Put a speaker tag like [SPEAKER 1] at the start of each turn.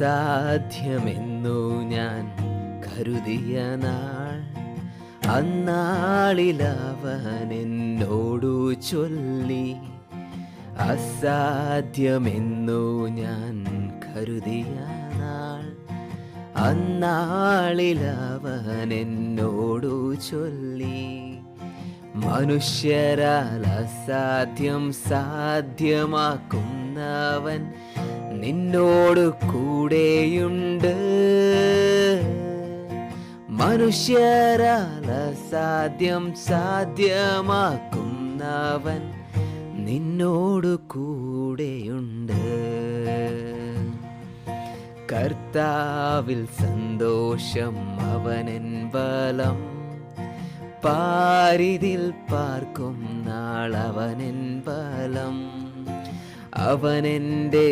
[SPEAKER 1] അസാധ്യമെന്നു ഞാൻ കരുതിയ നാൾ, അന്നാളിൽ അവൻ എന്നോടു ചൊല്ലി. അസാധ്യമെന്നു ഞാൻ കരുതിയ നാൾ, അന്നാളിൽ അവൻ എന്നോടു ചൊല്ലി. മനുഷ്യരാൽ അസാധ്യം സാധ്യമാക്കുന്നവൻ നിന്നോട് കൂടെയുണ്ട്. മനുഷ്യരാൽ അസാധ്യം സാധ്യമാക്കുന്നവൻ നിന്നോട് കൂടെയുണ്ട്. കർത്താവിൽ സന്തോഷം അവനെൻ ബലം, പാരിതിൽ പാർക്കും നാൾ അവനെൻ ബലം. അവനെൻ്റെ